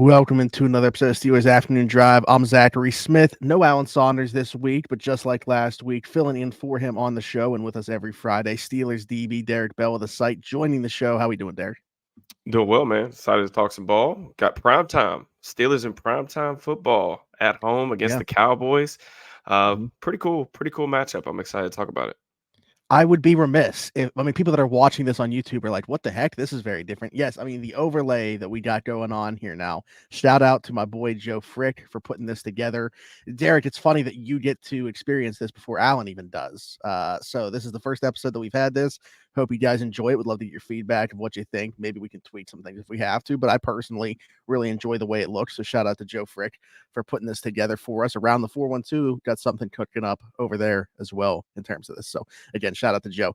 Welcome into another episode of Steelers Afternoon Drive. I'm Zachary Smith. No Alan Saunders this week, but just like last week, filling in for him on the show and with us every Friday, Steelers DB Derrick Bell of the site joining the show. How we doing, Derrick? Doing well, man. Excited to talk some ball. Got prime time. Steelers in prime time football at home against Yeah. the Cowboys. Mhm. Pretty cool matchup. I'm excited to talk about it. I would be remiss if people that are watching this on YouTube are like, what the heck? This is very different. Yes, I mean the overlay that we got going on here now. Shout out to my boy Joe Frick for putting this together. Derrick, it's funny that you get to experience this before Alan even does. So this is the first episode that we've had this. Hope you guys enjoy it. Would love to get your feedback of what you think. Maybe we can tweet some things if we have to, but I personally really enjoy the way it looks. So shout out to Joe Frick for putting this together for us around the 412. Got something cooking up over there as well in terms of this. So again, shout out to Joe.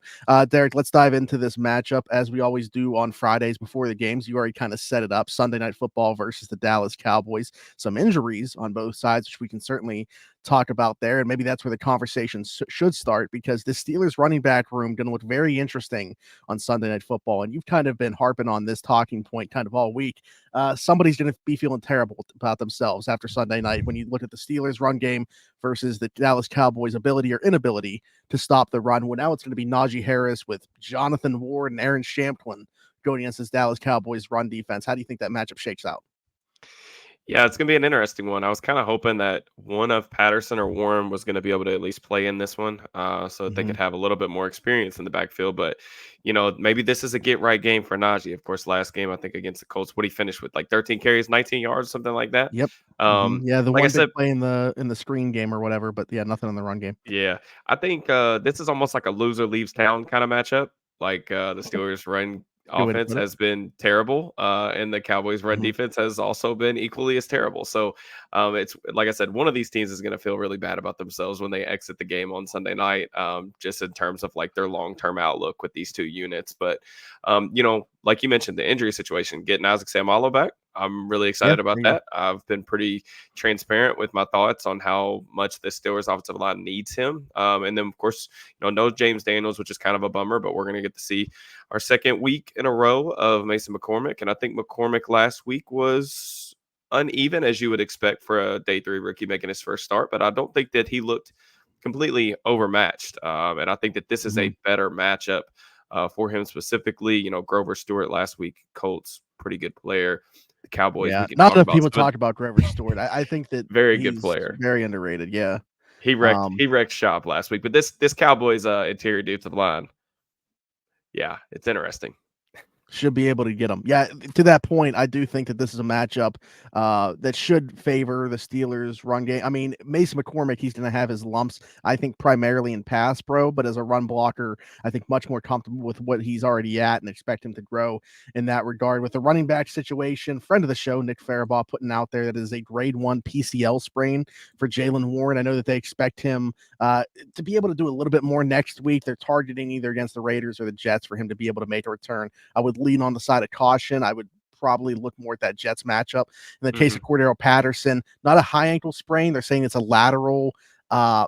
Derrick, let's dive into this matchup as we always do on Fridays before the games. You already kind of set it up. Sunday Night Football versus the Dallas Cowboys. Some injuries on both sides, which we can certainly talk about there. And maybe that's where the conversation should start, because the Steelers running back room going to look very interesting on Sunday Night Football. And you've kind of been harping on this talking point kind of all week. Somebody's going to be feeling terrible about themselves after Sunday night when you look at the Steelers run game versus the Dallas Cowboys ability or inability to stop the run. Well, now it's going to be Najee Harris with Jonathan Ward and Aaron Shamplin going against this Dallas Cowboys run defense. How do you think that matchup shakes out? Yeah, it's gonna be an interesting one. I was kind of hoping that one of Patterson or Warren was going to be able to at least play in this one, so that they Mm-hmm. could have a little bit more experience in the backfield. But maybe this is a get right game for Najee. Of course, last game I think against the Colts, what he finished with, like 13 carries, 19 yards, something like that. Yep. Um, Yeah, the like I one big said, play in the screen game or whatever, but yeah, nothing in the run game. yeah, I think this is almost like a loser leaves town kind of matchup. Like the Steelers' run Good way to offense put it. has been terrible, and the Cowboys' run Mhm. defense has also been equally as terrible. So it's like I said, one of these teams is going to feel really bad about themselves when they exit the game on Sunday night, just in terms of like their long term outlook with these two units. But like you mentioned, the injury situation, getting Isaac Seumalo back. I'm really Yeah, excited about there you go. that. I've been pretty transparent with my thoughts on how much the Steelers offensive line needs him. And then, of course, no James Daniels, which is kind of a bummer, but we're going to get to see our second week in a row of Mason McCormick. And I think McCormick last week was uneven, as you would expect for a day three rookie making his first start. But I don't think that he looked completely overmatched. And I think that this is Mhm. a better matchup for him specifically. Grover Stewart last week, Colts, pretty good player. The Cowboys, Yeah, we can not talk enough about people some talk about Grover Stewart. I think that very good he's player. very underrated. Yeah. He wrecked Um, he wrecked shop last week. But this Cowboys interior defensive line, yeah, it's interesting. should be able to get them. Yeah, to that point, I do think that this is a matchup that should favor the Steelers' run game. I mean, Mason McCormick, he's going to have his lumps, I think, primarily in pass pro, but as a run blocker, I think much more comfortable with what he's already at and expect him to grow in that regard. With the running back situation, friend of the show, Nick Farabaugh, putting out there that is a grade 1 PCL sprain for Jalen Warren. I know that they expect him to be able to do a little bit more next week. They're targeting either against the Raiders or the Jets for him to be able to make a return. I would lean on the side of caution. I would probably look more at that Jets matchup. In the case Mhm. of Cordero Patterson, not a high ankle sprain. They're saying it's a lateral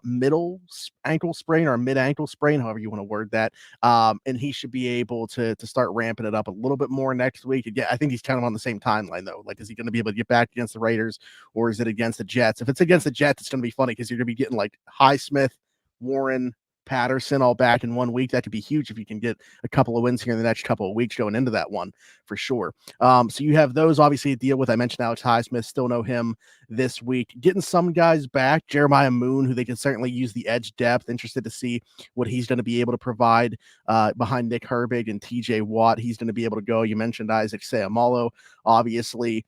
middle ankle sprain or mid ankle sprain, however you want to word that. And he should be able to start ramping it up a little bit more next week. Again, I think he's kind of on the same timeline though. Like, is he going to be able to get back against the Raiders or is it against the Jets? If it's against the Jets, it's going to be funny because you're going to be getting like Highsmith, Warren, Patterson all back in 1 week. That could be huge if you can get a couple of wins here in the next couple of weeks going into that one for sure. So you have those obviously to deal with. I mentioned Alex Highsmith, still know him this week. Getting some guys back, Jeremiah Moon, who they can certainly use the edge depth. Interested to see what he's going to be able to provide behind Nick Herbig and TJ Watt. He's going to be able to go. You mentioned Isaac Seumalo, obviously.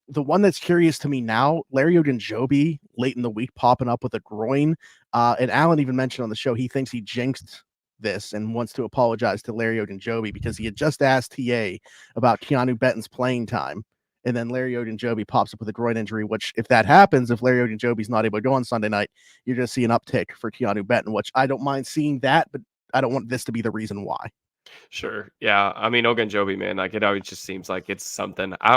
The one that's curious to me now, Larry Ogunjobi, late in the week, popping up with a groin. And Alan even mentioned on the show he thinks he jinxed this and wants to apologize to Larry Ogunjobi because he had just asked TA about Keanu Benton's playing time. And then Larry Ogunjobi pops up with a groin injury, which, if that happens, if Larry Ogunjobi's not able to go on Sunday night, you're going to see an uptick for Keanu Benton, which I don't mind seeing that, but I don't want this to be the reason why. Sure. Yeah. I mean, Ogunjobi, man, like it always just seems like it's something. I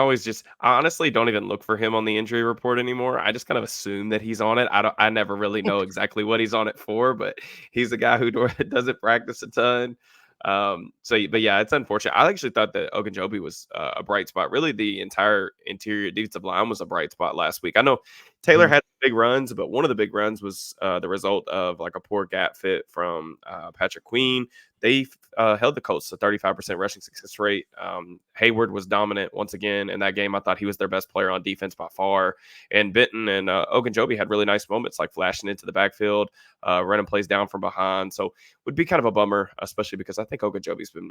honestly don't even look for him on the injury report anymore. I just kind of assume that he's on it. I never really know exactly what he's on it for, but he's a guy who doesn't practice a ton. But yeah, it's unfortunate. I actually thought that Ogunjobi was a bright spot. Really, the entire interior defensive line was a bright spot last week. I know Taylor Mhm. had big runs, but one of the big runs was the result of like a poor gap fit from Patrick Queen. They held the Colts to 35% rushing success rate. Hayward was dominant once again in that game. I thought he was their best player on defense by far. And Benton and Ogunjobi had really nice moments, like flashing into the backfield, running plays down from behind. So would be kind of a bummer, especially because I think Ogunjobi's been,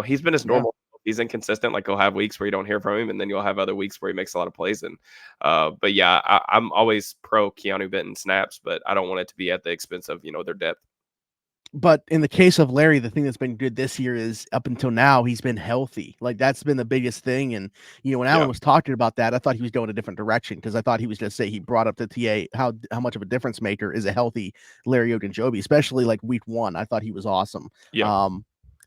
he's been his Yeah. normal. He's inconsistent. Like he'll have weeks where you don't hear from him, and then you'll have other weeks where he makes a lot of plays. And but yeah, I'm always pro Keanu Benton snaps, but I don't want it to be at the expense of their depth. But in the case of Larry, the thing that's been good this year is up until now, he's been healthy. Like that's been the biggest thing. And when Yeah, Alan was talking about that, I thought he was going a different direction because I thought he was going to say he brought up the TA how much of a difference maker is a healthy Larry Ogunjobi, especially like week 1. I thought he was awesome. yeah.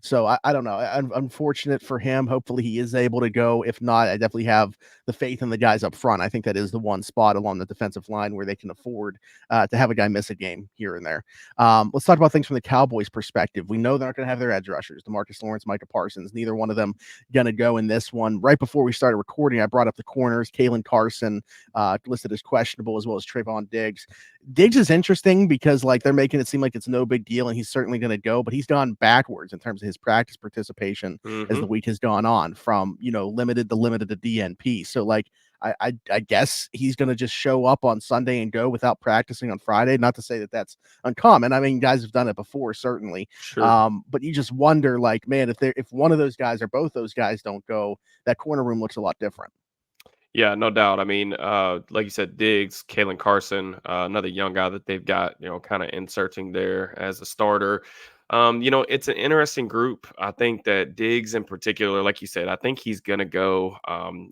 So I don't know. Unfortunate for him. Hopefully he is able to go. If not, I definitely have the faith in the guys up front. I think that is the one spot along the defensive line where they can afford to have a guy miss a game here and there. Let's talk about things from the Cowboys' perspective. We know they're not going to have their edge rushers, Demarcus Lawrence, Micah Parsons. Neither one of them going to go in this one. Right before we started recording, I brought up the corners, Kalen Carson, listed as questionable, as well as Trevon Diggs. Diggs is interesting because like they're making it seem like it's no big deal and he's certainly going to go, but he's gone backwards in terms of his practice participation as Hmm. the week has gone on from, limited to DNP. So like, I guess he's going to just show up on Sunday and go without practicing on Friday. Not to say that that's uncommon. I mean, guys have done it before, certainly. Sure. But you just wonder, like, man, if one of those guys or both those guys don't go, that corner room looks a lot different. Yeah, no doubt. I mean, like you said, Diggs, Kalen Carson, another young guy that they've got, kind of inserting there as a starter. It's an interesting group. I think that Diggs in particular, like you said, I think he's gonna go.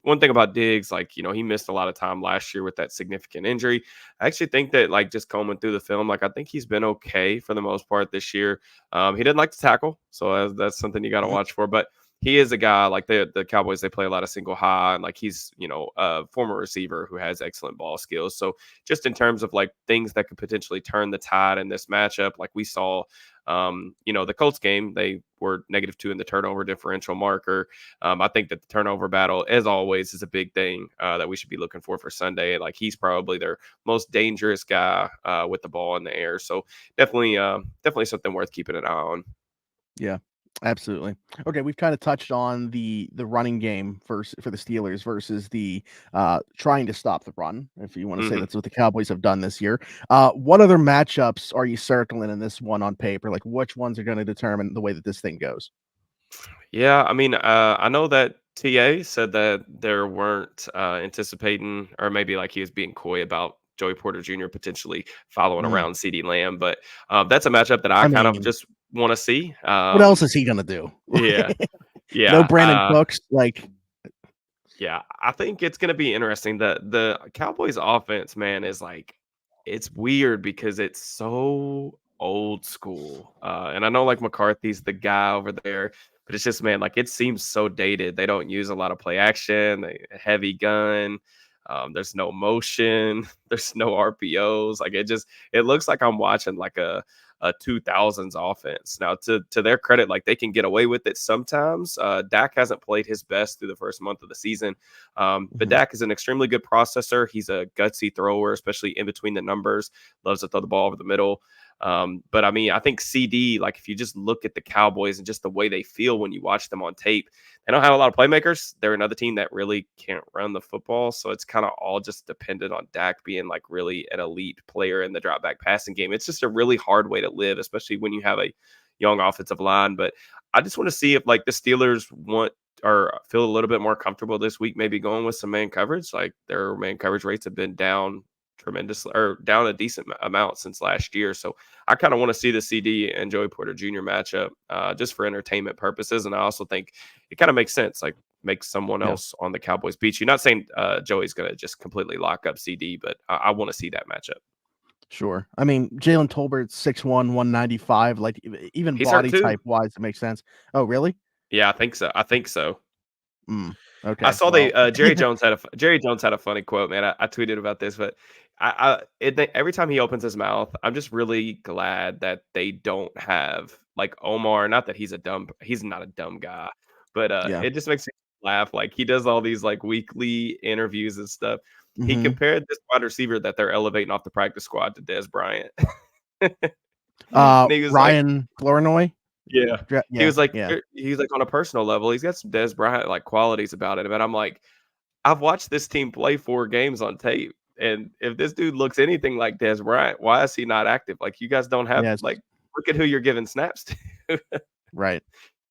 One thing about Diggs, like, he missed a lot of time last year with that significant injury. I actually think that, like, just combing through the film, like, I think he's been okay for the most part this year. He didn't like to tackle, so that's something you got to Mhm. watch for. But he is a guy like the Cowboys. They play a lot of single high, and like he's a former receiver who has excellent ball skills. So just in terms of like things that could potentially turn the tide in this matchup, like we saw, the Colts game, they were -2 in the turnover differential marker. I think that the turnover battle, as always, is a big thing that we should be looking for Sunday. Like he's probably their most dangerous guy with the ball in the air. So definitely something worth keeping an eye on. Yeah, absolutely. Okay, we've kind of touched on the running game for the Steelers versus the trying to stop the run, if you want to say Mhm. that's what the Cowboys have done this year. What other matchups are you circling in this one on paper? Like which ones are going to determine the way that this thing goes? Yeah, I mean, I know that TA said that there weren't anticipating, or maybe like he was being coy about Joey Porter Jr. potentially following Mm, around CD Lamb, but that's a matchup that I I kind of mean, just want to see. what else is he going to do? Yeah, No yeah, Brandon Cooks, like yeah. I think it's going to be interesting. The Cowboys offense, man, is like it's weird because it's so old school, and I know like McCarthy's the guy over there. But it's just, man, like it seems so dated. They don't use a lot of play action, heavy gun. There's no motion. There's no RPOs. Like it looks like I'm watching like a 2000s offense. Now, to their credit, like they can get away with it sometimes. Dak hasn't played his best through the first month of the season, but mhm, Dak is an extremely good processor. He's a gutsy thrower, especially in between the numbers. Loves to throw the ball over the middle. But I mean, I think CD, like if you just look at the Cowboys and just the way they feel when you watch them on tape, they don't have a lot of playmakers. They're another team that really can't run the football. So it's kind of all just dependent on Dak being like really an elite player in the drop back passing game. It's just a really hard way to live, especially when you have a young offensive line. But I just want to see if like the Steelers want or feel a little bit more comfortable this week, maybe going with some man coverage. Like their man coverage rates have been down tremendously or down a decent amount since last year. So I kind of want to see the CD and Joey Porter Jr. matchup just for entertainment purposes. And I also think it kind of makes sense. Like make someone yeah. else on the Cowboys beat you. Not saying Joey's going to just completely lock up CD, but I want to see that matchup. Sure. I mean, Jalen Tolbert's 6'1", 195, like even He's hurt body too. type wise, it makes sense. Oh, really? Yeah, I think so. I think so. Mm. Okay. I saw Well, Jerry Jones had a funny quote, man. I tweeted about this, but every time he opens his mouth, I'm just really glad that they don't have like Omar. Not that he's not a dumb guy, but yeah. it just makes me laugh. Like he does all these like weekly interviews and stuff. He Hmm. compared this wide receiver that they're elevating off the practice squad to Des Bryant. And he was like, Ryan Flournoy. yeah. He Yeah. was like, Yeah. he's like on a personal level, he's got some Des Bryant like qualities about it. But I'm like, I've watched this team play 4 games on tape, and if this dude looks anything like Des Bryant, why is he not active? Like, you guys don't have Yes. like, look at who you're giving snaps to. Right.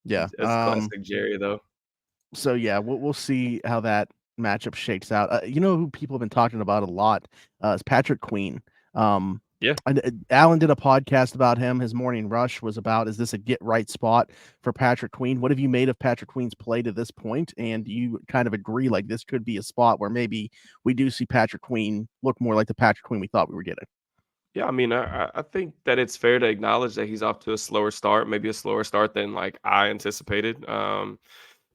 Yeah. That's classic Jerry, though. So yeah, we'll see how that matchup shakes out. You know who people have been talking about a lot is Patrick Queen. Um, Yeah. Alan did a podcast about him. His morning rush was about, is this a get right spot for Patrick Queen? What have you made of Patrick Queen's play to this point? And do you kind of agree like this could be a spot where maybe we do see Patrick Queen look more like the Patrick Queen we thought we were getting? Yeah, I mean, I think that it's fair to acknowledge that he's off to a slower start, maybe a slower start than like I anticipated.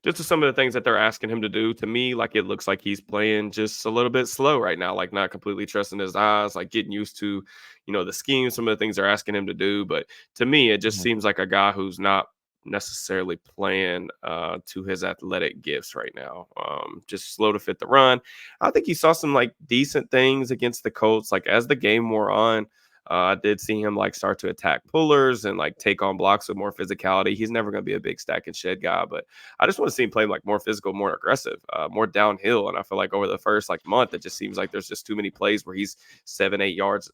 Just to some of the things that they're asking him to do. To me, like it looks like he's playing just a little bit slow right now, like not completely trusting his eyes, like getting used to, the scheme, some of the things they're asking him to do. But to me, it just Mhm. seems like a guy who's not necessarily playing to his athletic gifts right now. Just slow to fit the run. I think he saw some like decent things against the Colts, like as the game wore on. I did see him like start to attack pullers and like take on blocks with more physicality. He's never going to be a big stack and shed guy, but I just want to see him play like more physical, more aggressive, more downhill. And I feel like over the first like month, it just seems like there's just too many plays where he's 7, 8 yards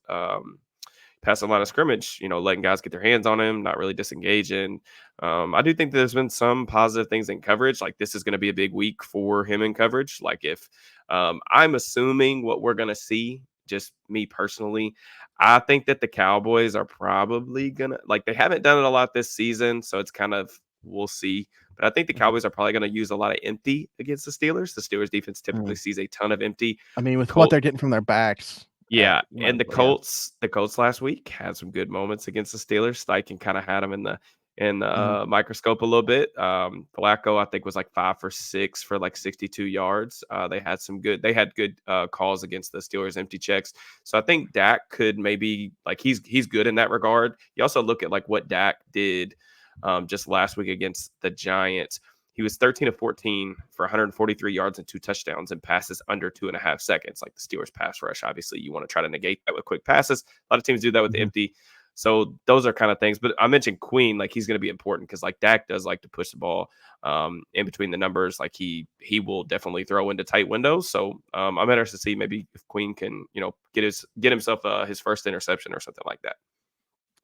past the line of scrimmage, letting guys get their hands on him, not really disengaging. I do think there's been some positive things in coverage. Like this is going to be a big week for him in coverage. Like if I'm assuming what we're going to see, just me personally, I think that the Cowboys are probably gonna like they haven't done it a lot this season, so it's kind of we'll see. But I think the Mhm. Cowboys are probably going to use a lot of empty against the Steelers. The Steelers defense typically Mhm. sees a ton of empty. I mean, The with what Colt, they're getting from their backs, yeah, might and as the well, yeah. Colts last week had some good moments against the Steelers. Steichen kind of had them in the Mhm. microscope a little bit. Flacco, I think, was like 5 for 6 for like 62 yards. They had good calls against the Steelers empty checks. So I think Dak could maybe like he's good in that regard. You also look at like what Dak did just last week against the Giants. He was 13 of 14 for 143 yards and 2 touchdowns and passes under 2.5 seconds. Like the Steelers pass rush, obviously you want to try to negate that with quick passes. A lot of teams do that with the Mhm. empty. So those are kind of things. But I mentioned Queen, like he's going to be important because like Dak does like to push the ball in between the numbers. Like he will definitely throw into tight windows. So I'm interested to see maybe if Queen can get himself his first interception or something like that.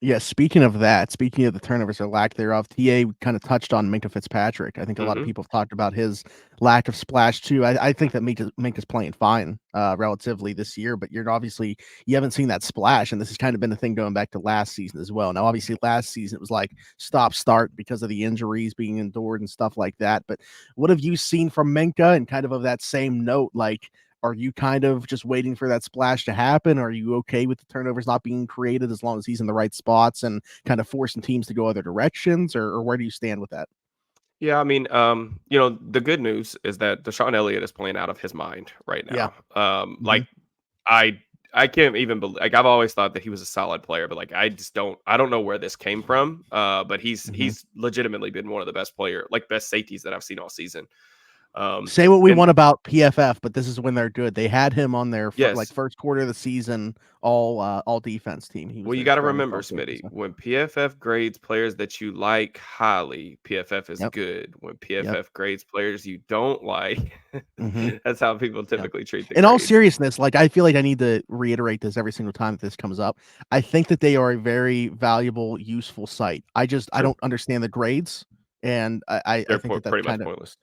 Yeah, speaking of that, speaking of the turnovers or lack thereof, TA kind of touched on Minka Fitzpatrick. I think a lot of Hmm. people have talked about his lack of splash too. I think that Minka's playing fine, relatively this year, but you haven't seen that splash, and this has kind of been the thing going back to last season as well. Now, obviously, last season it was like stop start because of the injuries being endured and stuff like that. But what have you seen from Minka? And kind of that same note, like, are you kind of just waiting for that splash to happen? Are you okay with the turnovers not being created as long as he's in the right spots and kind of forcing teams to go other directions? Or where do you stand with that? Yeah, I mean, the good news is that Deshaun Elliott is playing out of his mind right Yeah. now. Hmm. Like I I can't even believe like I've always thought that he was a solid player, but like I don't know where this came from. But he's Hmm. he's legitimately been one of the best safeties that I've seen all season. Say what we And want about PFF, but this is when they're good. They had him on their yes, first quarter of the season, all defense team. He was well, you their got to starting remember, strong safety. Smitty, So, when PFF grades players that you like highly, PFF is yep, good. When yep. PFF grades players you don't like, Hmm. that's how people Yeah. typically treat the In all grades. seriousness, like I feel like I need to reiterate this every single time that this comes up. I think that they are a very valuable, useful site. I Sure. don't understand the grades, and I They're think that that's pretty much kind of, pointless.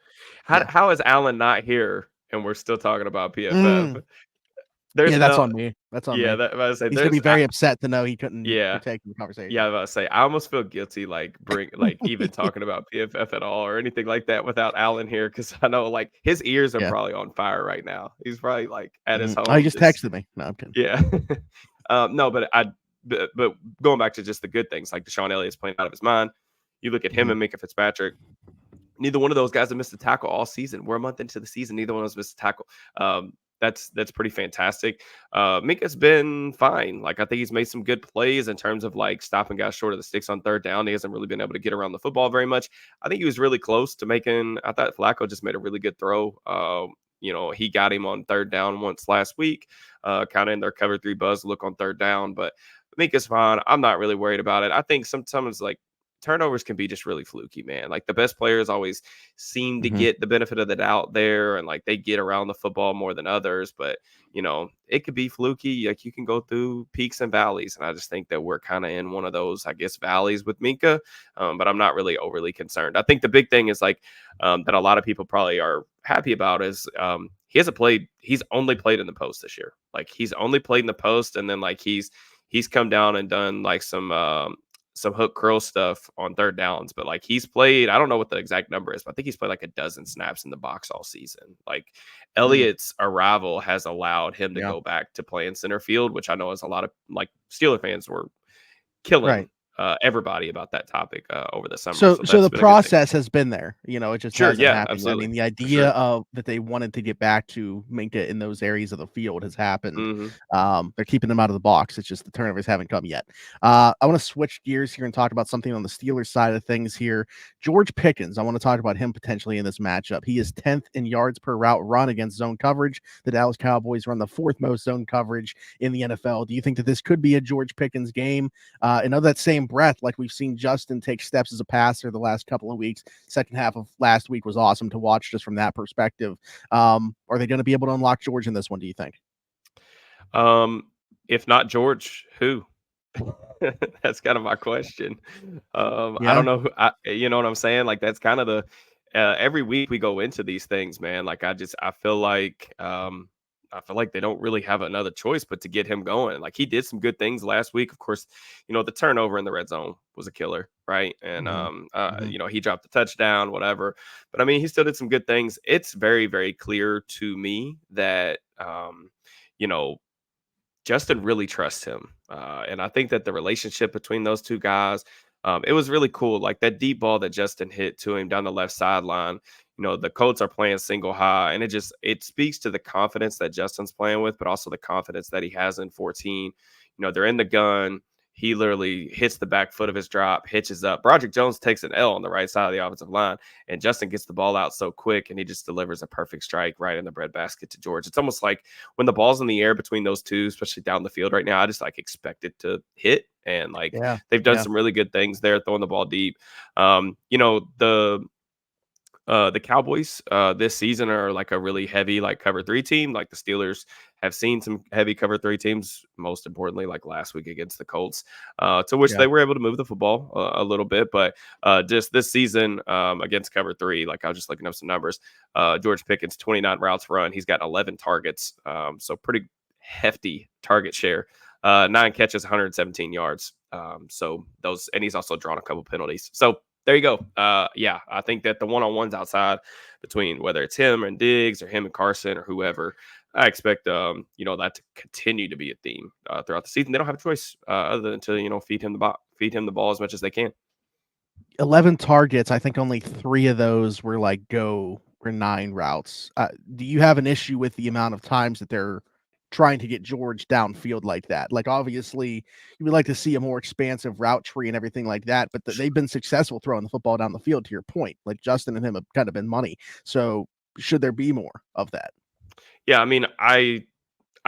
How yeah. how is Alan not here and we're still talking about PFF? Mm, There's yeah, that's no on me. That's on yeah, me. that I was say He's gonna be there's very upset to know he couldn't yeah. partake in the Yeah, I conversation. was about to say I almost feel guilty like even talking about PFF at all or anything like that without Alan here because I know like his ears are Yeah. probably on fire right now. He's probably like at his Oh, he home just just texted me. No, I'm kidding. yeah. No, but going back to just the good things like Deshaun Elliott's playing out of his mind. You look at him Mhm. and Minka Fitzpatrick. Neither one of those guys have missed a tackle all season. We're a month into the season. Neither one of us missed a tackle. That's pretty fantastic. Minka's been fine. Like, I think he's made some good plays in terms of like stopping guys short of the sticks on third down. He hasn't really been able to get around the football very much. I think he was really close to making. I thought Flacco just made a really good throw. He got him on third down once last week, kind of in their cover three buzz look on third down. But Minka's fine. I'm not really worried about it. I think sometimes like turnovers can be just really fluky, man. Like the best players always seem to Mhm. get the benefit of the doubt there, and like they get around the football more than others. But it could be fluky. Like you can go through peaks and valleys, and I just think that we're kind of in one of those, I guess, valleys with Minka. But I'm not really overly concerned. I think the big thing is like that a lot of people probably are happy about is he hasn't played. He's only played in the post this year. Like he's only played in the post, and then like he's come down and done like some hook curl stuff on third downs, but like he's played, I don't know what the exact number is, but I think he's played like a dozen snaps in the box all season. Like Mm, Elliott's arrival has allowed him to yeah. go back to play in center field, which I know is a lot of like Steeler fans were killing Right. everybody about that topic over the summer. So So so that's the been a good thing. process has been there, it just Sure. hasn't Yeah, happened. I absolutely. mean, the For idea sure. of that they wanted to get back to Minka in those areas of the field has happened. Hmm. They're keeping them out of the box. It's just the turnovers haven't come yet. I want to switch gears here and talk about something on the Steelers side of things here. George Pickens, I want to talk about him potentially in this matchup. He is 10th in yards per route run against zone coverage. The Dallas Cowboys run the fourth most zone coverage in the NFL. Do you think that this could be a George Pickens game? And of that same breath, like we've seen Justin take steps as a passer the last couple of weeks. Second half of last week was awesome to watch just from that perspective. Are they going to be able to unlock George in this one, do you think? Um, if not George, who? That's kind of my question. I don't Yeah. know. You know what I'm saying? Like that's kind of the every week we go into these things, man. Like I feel like they don't really have another choice but to get him going. Like he did some good things last week. Of course, the turnover in the red zone was a killer, right? And Hmm. Hmm. he dropped the touchdown, whatever. But I mean, he still did some good things. It's very, very clear to me that you know Justin really trusts him. And I think that the relationship between those two guys, it was really cool. Like that deep ball that Justin hit to him down the left sideline. The Colts are playing single high, and it speaks to the confidence that Justin's playing with, but also the confidence that he has in 14. They're in the gun. He literally hits the back foot of his drop, hitches up. Broderick Jones takes an L on the right side of the offensive line, and Justin gets the ball out so quick, and he just delivers a perfect strike right in the breadbasket to George. It's almost like when the ball's in the air between those two, especially down the field right now, I just like expect it to hit. And like Yeah. they've done Yeah. some really good things there, throwing the ball deep. The Cowboys this season are like a really heavy like cover three team. Like the Steelers have seen some heavy cover three teams. Most importantly, like last week against the Colts, to which Yeah. they were able to move the football a little bit. But just this season against cover three, like I was just looking up some numbers. George Pickens 29 routes run. He's got 11 targets, so pretty hefty target share. 9 catches, 117 yards. And he's also drawn a couple penalties. So there you go. Yeah, I think that the one-on-ones outside between whether it's him and Diggs or him and Carson or whoever, I expect that to continue to be a theme throughout the season. They don't have a choice other than to feed him the ball as much as they can. 11 targets. I think only 3 of those were like go or 9 routes. Do you have an issue with the amount of times that they're trying to get George downfield like that? Like, obviously, you would like to see a more expansive route tree and everything like that, but they've been successful throwing the football down the field, to your point. Like, Justin and him have kind of been money. So, should there be more of that? Yeah, I mean, I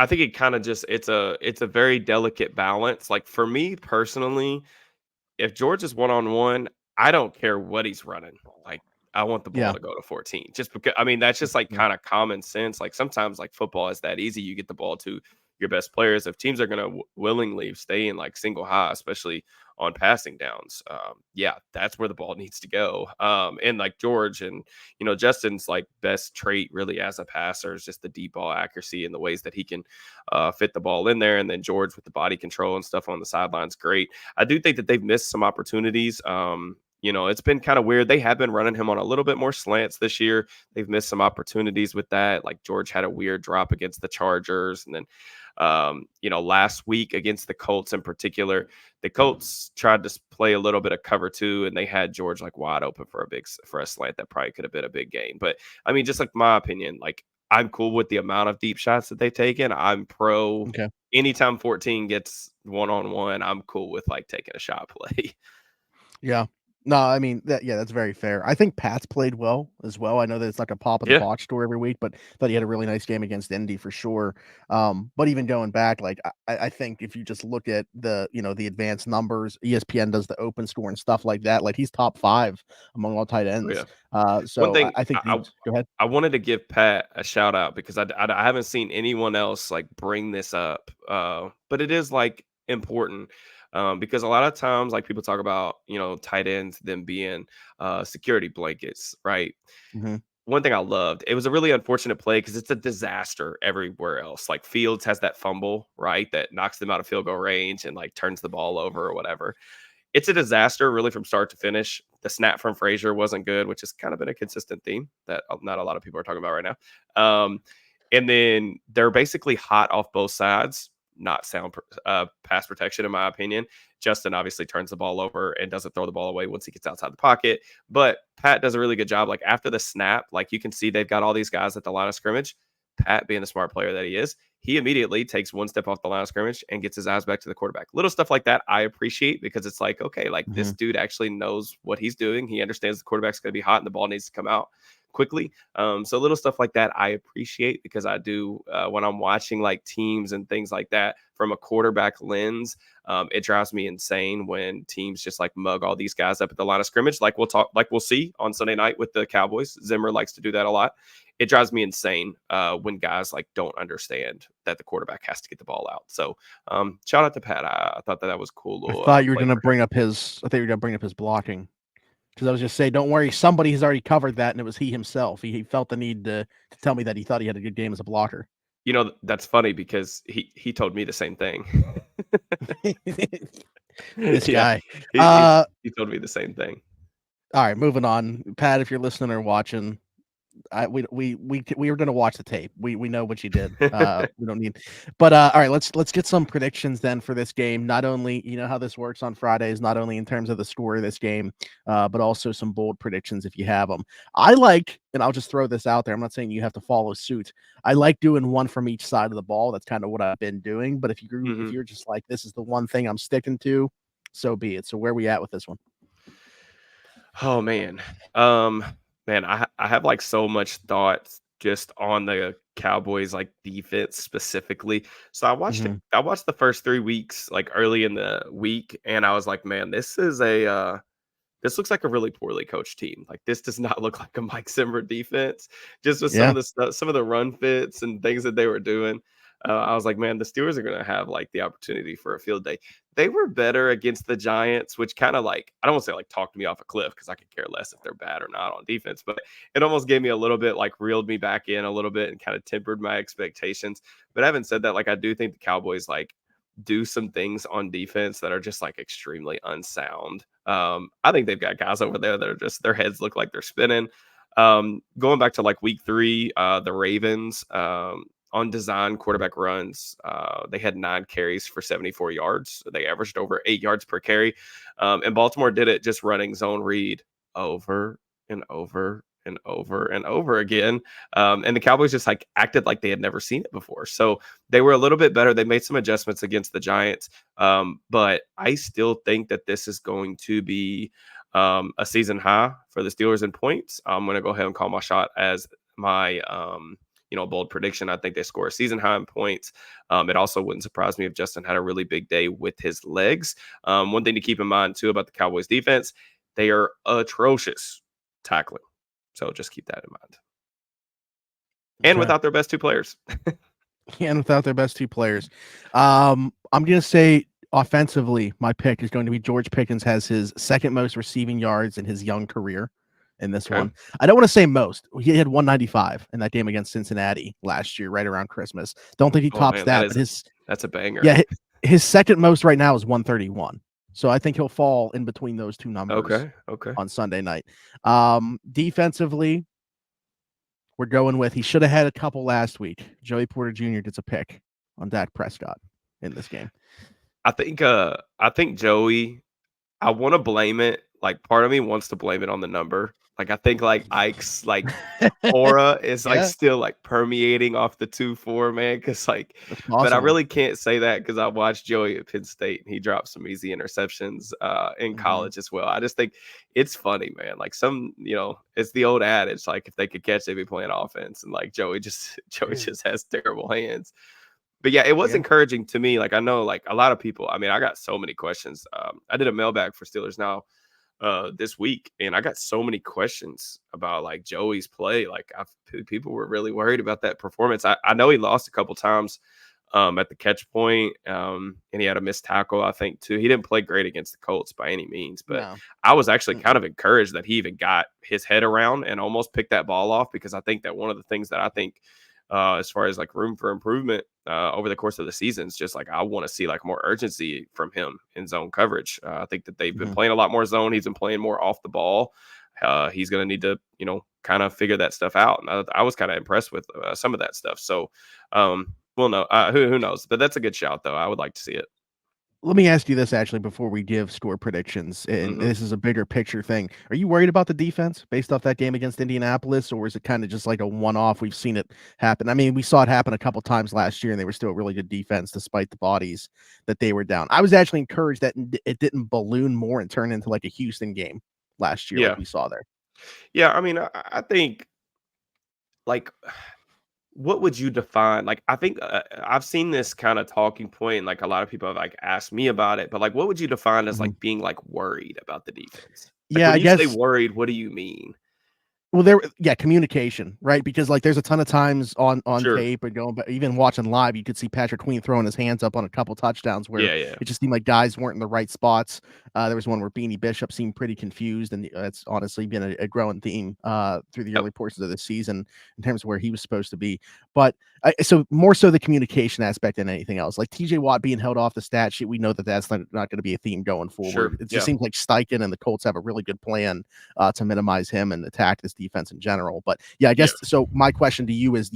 think it kind of just it's a very delicate balance. Like for me personally, if George is one on one, I don't care what he's running. Like I want the ball Yeah. to go to 14. Just because I mean that's just like Mhm. kind of common sense. Like sometimes like football is that easy. You get the ball to your best players. If teams are going to willingly stay in like single high, especially on passing downs, yeah, that's where the ball needs to go. And like George and Justin's like best trait really as a passer is just the deep ball accuracy and the ways that he can fit the ball in there. And then George with the body control and stuff on the sidelines, great. I do think that they've missed some opportunities. It's been kind of weird. They have been running him on a little bit more slants this year. They've missed some opportunities with that. Like George had a weird drop against the Chargers, and then Last week against the Colts in particular, the Colts tried to play a little bit of cover two, and they had George like wide open for a slant that probably could have been a big game. But I mean, just like my opinion, like I'm cool with the amount of deep shots that they've taken. I'm pro Okay. anytime 14 gets one-on-one, I'm cool with like taking a shot play. Yeah. No, I mean that's very fair. I think Pat's played well as well. I know that it's like a pop in the Yeah. box store every week, but thought he had a really nice game against Indy for sure. But even going back, like I think if you just look at the advanced numbers, ESPN does the open score and stuff like that. Like he's top 5 among all tight Oh, yeah. ends. One So thing I think these. Go ahead. I wanted to give Pat a shout out because I haven't seen anyone else like bring this up, but it is like important because a lot of times like people talk about tight ends them being security blankets, right? Hmm. One thing I loved, it was a really unfortunate play because it's a disaster everywhere else. Like Fields has that fumble, right, that knocks them out of field goal range and like turns the ball over or whatever. It's a disaster really from start to finish. The snap from Frazier wasn't good, which has kind of been a consistent theme that not a lot of people are talking about right now. And then they're basically hot off both sides, not sound pass protection, in my opinion. Justin obviously turns the ball over and doesn't throw the ball away once he gets outside the pocket. But Pat does a really good job. Like after the snap, like you can see they've got all these guys at the line of scrimmage. Pat, being the smart player that he is, he immediately takes one step off the line of scrimmage and gets his eyes back to the quarterback. Little stuff like that I appreciate because it's like, okay, like this Hmm. dude actually knows what he's doing. He understands the quarterback's going to be hot and the ball needs to come out quickly. So little stuff like that I appreciate because I do when I'm watching like teams and things like that from a quarterback lens. It drives me insane when teams just like mug all these guys up at the line of scrimmage. Like we'll see on Sunday night with the Cowboys. Zimmer likes to do that a lot. It drives me insane when guys like don't understand that the quarterback has to get the ball out. So shout out to Pat. I thought that was cool I little thought you were play gonna for him. bring up his. I think you were gonna bring up his blocking. Because I was just saying, don't worry, somebody has already covered that, and it was he himself. He felt the need to tell me that he thought he had a good game as a blocker. That's funny because he told me the same thing. This Yeah, guy. he, he he told me the same thing. All right, moving on. Pat, if you're listening or watching, we were gonna watch the tape. We know what you did. We don't need, but all right. Let's get some predictions then for this game. Not only how this works on Fridays, not only in terms of the score of this game, but also some bold predictions if you have them. I like, and I'll just throw this out there. I'm not saying you have to follow suit. I like doing one from each side of the ball. That's kind of what I've been doing. But if Mhm. you're just like this is the one thing I'm sticking to, so be it. So where we at with this one? Oh man. Um man, I have like so much thought just on the Cowboys like defense specifically. So Hmm. I watched the first 3 weeks like early in the week and I was like, man, this looks like a really poorly coached team. Like this does not look like a Mike Zimmer defense. Just with some Yeah. of the stuff, some of the run fits and things that they were doing. I was like, man, the Steelers are going to have like the opportunity for a field day. They were better against the Giants, which kind of like I don't want to say like talked me off a cliff because I could care less if they're bad or not on defense, but it almost gave me a little bit like reeled me back in a little bit and kind of tempered my expectations. But having said that, like I do think the Cowboys like do some things on defense that are just like extremely unsound. I think they've got guys over there that are just their heads look like they're spinning. Going back to like week 3, the Ravens on design quarterback runs, they had 9 carries for 74 yards. They averaged over 8 yards per carry. And Baltimore did it just running zone read over and over and over and over again. And the Cowboys just like acted like they had never seen it before. So they were a little bit better. They made some adjustments against the Giants. But I still think that this is going to be a season high for the Steelers in points. I'm going to go ahead and call my shot as my bold prediction. I think they score a season high in points. It also wouldn't surprise me if Justin had a really big day with his legs. One thing to keep in mind too about the Cowboys defense, they are atrocious tackling. So just keep that in mind. And Okay. without their best 2 players. And without their best 2 players. I'm going to say offensively, my pick is going to be George Pickens has his second most receiving yards in his young career in this Okay. one. I don't want to say most. He had 195 in that game against Cincinnati last year, right around Christmas. Don't think he Oh tops man, that, but that's a banger. yeah, his second most right now is 131. So I think he'll fall in between those 2 numbers Okay. Okay. on Sunday night. Defensively, we're going with he should have had a couple last week. Joey Porter Jr. gets a pick on Dak Prescott in this game? I think Joey, I wanna blame it, like, part of me wants to blame it on the number. Like, I think, like, Ike's, like, aura is, like, Yeah, still, like, permeating off the 2-4, man. Cause like that's but I possible. really can't say that because I watched Joey at Penn State, and he dropped some easy interceptions, in Mhm. college as well. I just think it's funny, man. Like, it's the old adage, like, if they could catch, they'd be playing offense, and, like, Joey just Joey Yeah. just has terrible hands. But yeah, it was Yeah. encouraging to me. Like I know, like a lot of people. I mean, I got so many questions. I did a mailbag for Steelers Now this week, and I got so many questions about like Joey's play. Like people were really worried about that performance. I know he lost a couple times at the catch point, and he had a missed tackle, I think, too. He didn't play great against the Colts by any means, but No. I was actually kind Mm-mm. of encouraged that he even got his head around and almost picked that ball off because I think that one of the things that I think as far as like room for improvement over the course of the season is just like I want to see like more urgency from him in zone coverage. I think that they've been Mhm. playing a lot more zone. He's been playing more off the ball. He's going to need to, kind of figure that stuff out. And I was kind of impressed with some of that stuff. So, well, no, who knows? But that's a good shout, though. I would like to see it. Let me ask you this actually before we give score predictions, and Hmm. this is a bigger picture thing. Are you worried about the defense based off that game against Indianapolis, or is it kind of just like a one-off? We've seen it happen. I mean, we saw it happen a couple times last year, and they were still a really good defense despite the bodies that they were down. I was actually encouraged that it didn't balloon more and turn into like a Houston game last year, like Yeah, we saw there. yeah. I mean, I think like what would you define? Like, I think I've seen this kind of talking point, and like a lot of people have like asked me about it. But like, what would you define as Mhm. like being like worried about the defense? Like, Yeah, when I you say guess. worried, what do you mean? Well, yeah, communication, right? Because like there's a ton of times on Sure. tape and going, but even watching live, you could see Patrick Queen throwing his hands up on a couple touchdowns where Yeah, yeah. it just seemed like guys weren't in the right spots. There was one where Beanie Bishop seemed pretty confused, and it's honestly been a growing theme through the Yep. early portions of the season in terms of where he was supposed to be. But so more so the communication aspect than anything else. Like TJ Watt being held off the stat sheet, we know that that's not going to be a theme going Sure. forward. It just Yeah. seems like Steichen and the Colts have a really good plan to minimize him and attack this defense in general. But yeah, I Yeah. guess so. My question to you is: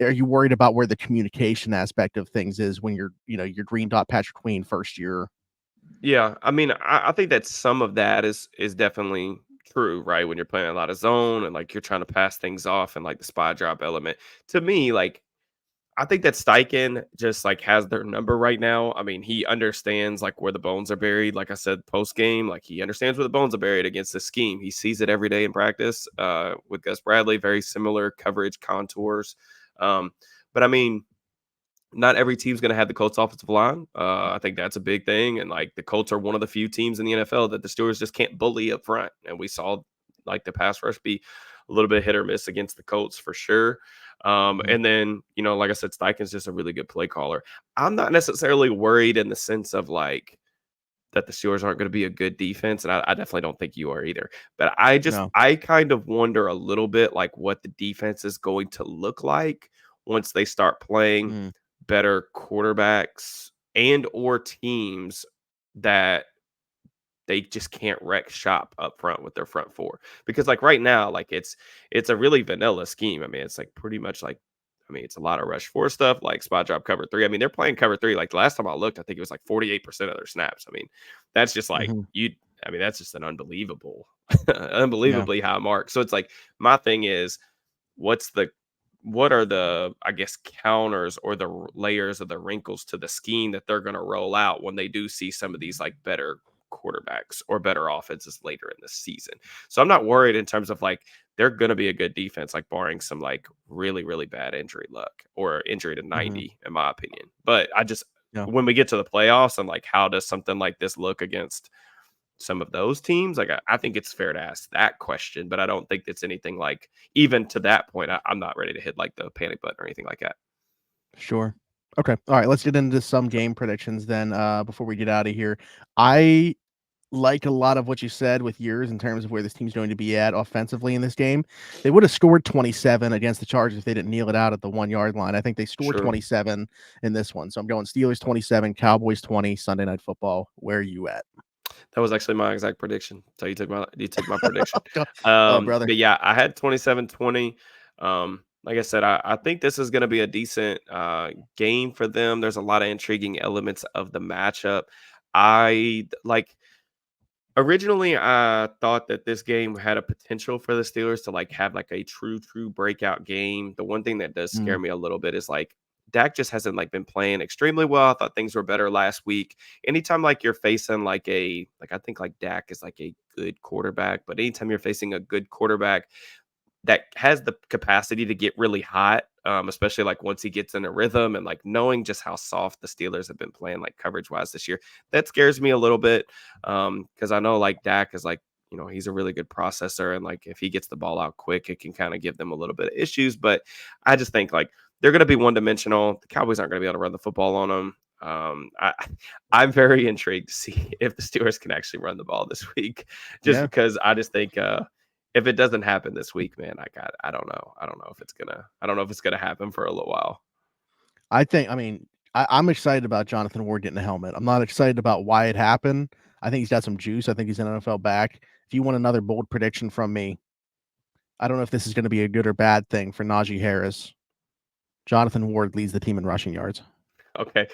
are you worried about where the communication aspect of things is when you're green dot Patrick Queen first year? Yeah. I mean, I think that some of that is definitely true, right? When you're playing a lot of zone and like you're trying to pass things off and like the spy drop element. To me, like I think that Steichen just like has their number right now. I mean, he understands like where the bones are buried. Like I said, post game, like he understands where the bones are buried against the scheme. He sees it every day in practice. With Gus Bradley, very similar coverage contours. Um, but I mean, not every team's going to have the Colts offensive line. I think that's a big thing. And like the Colts are one of the few teams in the NFL that the Steelers just can't bully up front. And we saw like the pass rush be a little bit hit or miss against the Colts for sure. Mhm. And then, like I said, Steichen's just a really good play caller. I'm not necessarily worried in the sense of like that the Steelers aren't going to be a good defense. And I definitely don't think you are either. But No. I kind of wonder a little bit like what the defense is going to look like once they start playing Mm. better quarterbacks and or teams that they just can't wreck shop up front with their front four. Because like right now, like it's a really vanilla scheme. I mean, it's like pretty much like it's a lot of rush four stuff, like spot drop cover three. I mean, they're playing cover three. Like the last time I looked, I think it was like 48% of their snaps. I mean, that's just like Mhm. that's just an unbelievable, Yeah. unbelievably high mark. So it's like my thing is what's the what are the I guess counters or the layers of the wrinkles to the scheme that they're going to roll out when they do see some of these like better quarterbacks or better offenses later in the season. So I'm not worried in terms of like they're going to be a good defense, like barring some like really really bad injury luck or injury to Mhm. 90 in my opinion. But I just Yeah. when we get to the playoffs and like how does something like this look against some of those teams? Like, I think it's fair to ask that question, but I don't think it's anything like even to that point. I'm not ready to hit like the panic button or anything like that. Sure. Okay. All right. Let's get into some game predictions then. Before we get out of here, I like a lot of what you said with yours in terms of where this team's going to be at offensively in this game. They would have scored 27 against the Chargers if they didn't kneel it out at the 1 yard line. I think they scored Sure. 27 in this one. So I'm going Steelers 27, Cowboys 20, Sunday Night Football. Where are you at? That was actually my exact prediction. So you took my prediction. Oh, brother. But yeah, I had 27-20. Like I said, I think this is going to be a decent game for them. There's a lot of intriguing elements of the matchup. I like originally I thought that this game had a potential for the Steelers to like have like a true breakout game. The one thing that does scare Mm, me a little bit is like Dak just hasn't like been playing extremely well. I thought things were better last week. Anytime like you're facing like I think like Dak is like a good quarterback, but anytime you're facing a good quarterback that has the capacity to get really hot, especially like once he gets in a rhythm and like knowing just how soft the Steelers have been playing like coverage wise this year. That scares me a little bit because I know like Dak is like, he's a really good processor. And like if he gets the ball out quick, it can kind of give them a little bit of issues. But I just think like they're going to be one dimensional. The Cowboys aren't going to be able to run the football on them. I'm very intrigued to see if the Steelers can actually run the ball this week, just yeah, because I just think if it doesn't happen this week, man, I don't know. I don't know if it's gonna happen for a little while. I mean, I'm excited about Jonathan Ward getting a helmet. I'm not excited about why it happened. I think he's got some juice. I think he's an NFL back. If you want another bold prediction from me, I don't know if this is going to be a good or bad thing for Najee Harris. Jonathan Ward leads the team in rushing yards. Okay.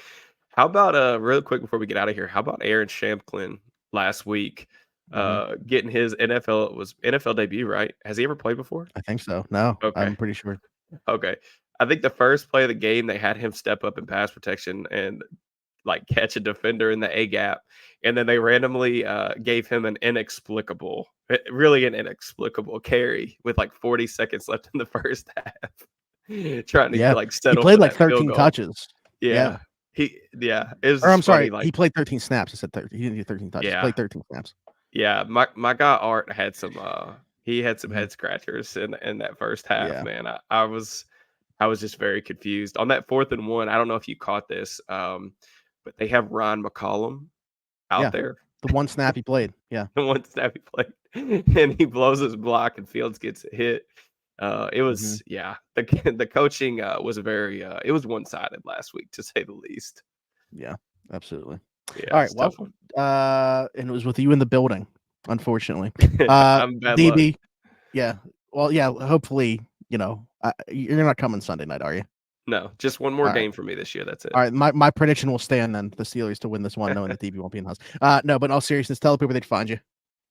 How about real quick before we get out of here, how about Aaron Shamplin last week Mhm. getting his NFL debut, right? Has he ever played before? I think so. No, Okay. I'm pretty sure. Okay. I think the first play of the game, they had him step up in pass protection and like catch a defender in the A gap, and then they randomly gave him really an inexplicable carry with like 40 seconds left in the first half, trying to Yeah, like he settle played for like that field 13 goal. touches. Yeah, Yeah, it was or I'm just funny. sorry, Like, he played 13 snaps. I said 13. He didn't do 13 touches. He yeah, played 13 snaps. yeah. My guy Art had he had some Mhm. head scratchers in that first half. Yeah, Man, I was just very confused on that 4th and 1. I don't know if you caught this, but they have Ron McCollum out yeah. there. The one snap he played. Yeah. The one snap he played, and he blows his block, and Fields gets hit. It Mhm. was the coaching was very it was one sided last week to say the least. Yeah, absolutely. All Yeah, right, it's a well, tough one. and it was with you in the building, unfortunately. I'm bad luck. DB, yeah. Well, yeah, hopefully, you're not coming Sunday night, are you? No, just one more All right. game for me this year. That's it. All right, my prediction will stand then, the Steelers to win this one, knowing that DB won't be in the house. No, but in all seriousness, tell the people they'd find you.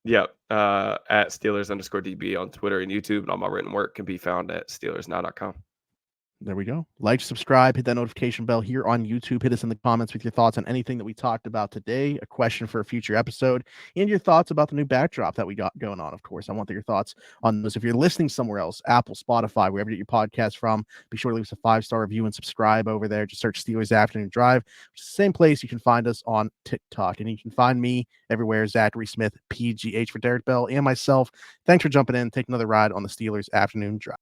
Yep. At Steelers_DB on Twitter and YouTube, and all my written work can be found at SteelersNow.com. There we go. Like, subscribe, hit that notification bell here on YouTube. Hit us in the comments with your thoughts on anything that we talked about today, a question for a future episode, and your thoughts about the new backdrop that we got going on. Of course, I want your thoughts on those. If you're listening somewhere else, Apple, Spotify, wherever you get your podcast from, be sure to leave us a 5-star review and subscribe over there. Just search Steelers Afternoon Drive, which is the same place you can find us on TikTok. And you can find me everywhere, Zachary Smith, PGH for Derrick Bell, and myself. Thanks for jumping in. Take another ride on the Steelers Afternoon Drive.